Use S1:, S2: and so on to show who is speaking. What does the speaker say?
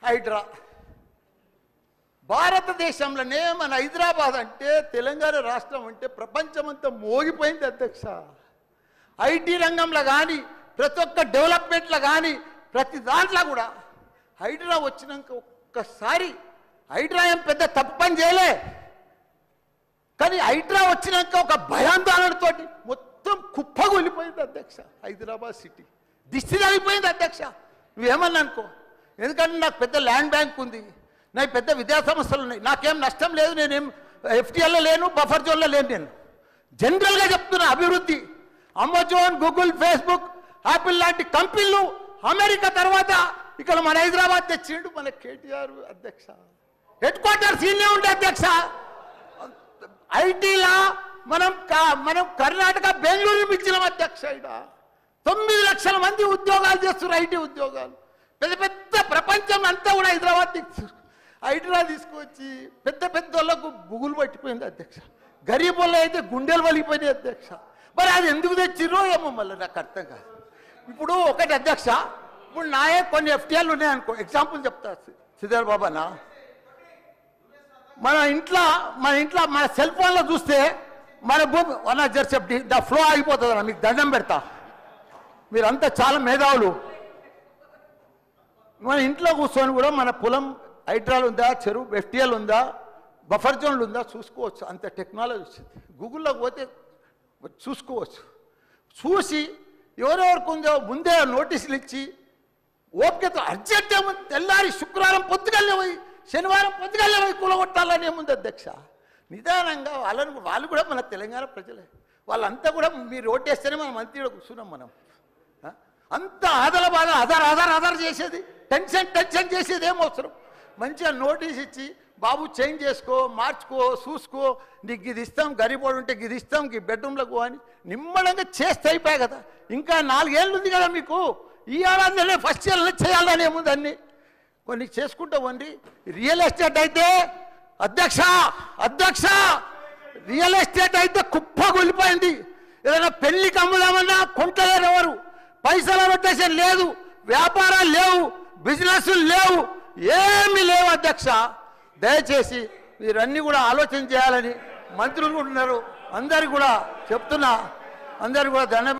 S1: హైడ్రా భారతదేశంలోనే మన హైదరాబాద్ అంటే తెలంగాణ రాష్ట్రం అంటే ప్రపంచమంతా మోగిపోయింది అధ్యక్ష. ఐటీ రంగంలో కానీ ప్రతి ఒక్క డెవలప్మెంట్లో కానీ ప్రతి దాంట్లో కూడా హైడ్రా వచ్చినాక ఒక్కసారి హైడ్రా ఏం పెద్ద తప్పు పని చేయలే, కానీ హైడ్రా వచ్చినాక ఒక భయాందోళనతో మొత్తం కుప్పగొలిపోయింది అధ్యక్ష. హైదరాబాద్ సిటీ దిష్టి తగిలిపోయింది అధ్యక్ష. నువ్వేమన్నా అనుకో, ఎందుకంటే నాకు పెద్ద ల్యాండ్ బ్యాంక్ ఉంది, నాకు పెద్ద విద్యా సంస్థలు ఉన్నాయి, నాకేం నష్టం లేదు, నేనేం ఎఫ్టీఎల్లో లేను, బఫర్ జోన్లో లేను. నేను జనరల్గా చెప్తున్నా, అభివృద్ధి అమెజాన్, గూగుల్, ఫేస్బుక్, యాపిల్ లాంటి కంపెనీలు అమెరికా తర్వాత ఇక్కడ మన హైదరాబాద్ తెచ్చిండు మన కేటీఆర్ అధ్యక్ష. హెడ్ క్వార్టర్స్ ఇన్నే ఉండే అధ్యక్ష. ఐటీలా మనం కర్ణాటక బెంగళూరు ఇచ్చినాం అధ్యక్ష. ఇక్కడ 9 లక్షల మంది ఉద్యోగాలు చేస్తున్నారు, ఐటీ ఉద్యోగాలు. పెద్ద పెద్ద ప్రపంచం అంతా కూడా హైదరాబాద్ తీసుకొచ్చి పెద్ద పెద్ద వాళ్ళకు బుగులు పట్టిపోయింది అధ్యక్ష. గరీబ్ వాళ్ళు అయితే గుండెలు వలిగిపోయినాయి అధ్యక్ష. మరి అది ఎందుకు తెచ్చిరో ఏమో మళ్ళీ నాకు అర్థం కాదు. ఇప్పుడు ఒకటి అధ్యక్ష, ఇప్పుడు నాయే కొన్ని ఎఫ్టీఎల్ ఉన్నాయనుకో, ఎగ్జాంపుల్ చెప్తా శ్రీధర్ బాబానా, మన ఇంట్లో మన సెల్ ఫోన్లో చూస్తే మన భూమి వన్ జర్సెప్టి ద ఫ్లో అయిపోతుంది అన్న. మీకు దండం పెడతా, మీరంతా చాలా మేధావులు. మన ఇంట్లో కూర్చొని కూడా మన పొలం హైడ్రాల్ ఉందా, చెరువు ఎఫ్టీఎల్ ఉందా, బఫర్ జోన్లు ఉందా చూసుకోవచ్చు. అంత టెక్నాలజీ వచ్చింది. గూగుల్లోకి పోతే చూసుకోవచ్చు. చూసి ఎవరెవరికి ఉందో ముందే నోటీసులు ఇచ్చి ఓపికతో అర్జెంట్ ఏముంది, తెల్లారి శుక్రవారం పొద్దుగల్లే పోయి శనివారం పొద్దుగల్లే పోయి కూలగొట్టాలని ఏముంది అధ్యక్ష. నిదానంగా వాళ్ళు కూడా మన తెలంగాణ ప్రజలే, వాళ్ళంతా కూడా మీరు ఓటేస్తేనే మనం మంత్రిలో కూర్చున్నాం. మనం అంత ఆదల బాధ ఆధార్ చేసేది, టెన్షన్ చేసేది ఏం అవసరం. మంచిగా నోటీస్ ఇచ్చి బాబు చేంజ్ చేసుకో, మార్చుకో, చూసుకో, నీకు ఇది ఇస్తాం, గరీబోడు ఉంటే ఇది ఇస్తాం, ఈ బెడ్రూమ్లకు అని నిమ్మడంగా చేస్తే అయిపోయాయి కదా. ఇంకా 4 ఏళ్ళు ఉంది కదా మీకు, ఈ ఏడాదిలోనే ఫస్ట్ ఇయర్లో చేయాలని ఏముంది, అన్ని కొన్ని చేసుకుంటా ఉండి. రియల్ ఎస్టేట్ అయితే అధ్యక్ష రియల్ ఎస్టేట్ అయితే కుప్పగొలిపోయింది. ఏదైనా పెళ్లికి అమ్ముదామన్నా కొంటలేరు ఎవరు, పైసల రొటేషన్ లేదు, వ్యాపారాలు లేవు, బిజినెస్లు లేవు, ఏమీ లేవు అధ్యక్ష. దయచేసి మీరన్నీ కూడా ఆలోచన చేయాలని మంత్రులు ఉన్నారు, అందరికి కూడా చెప్తున్నా, అందరికి కూడా ధన్యవాదాలు.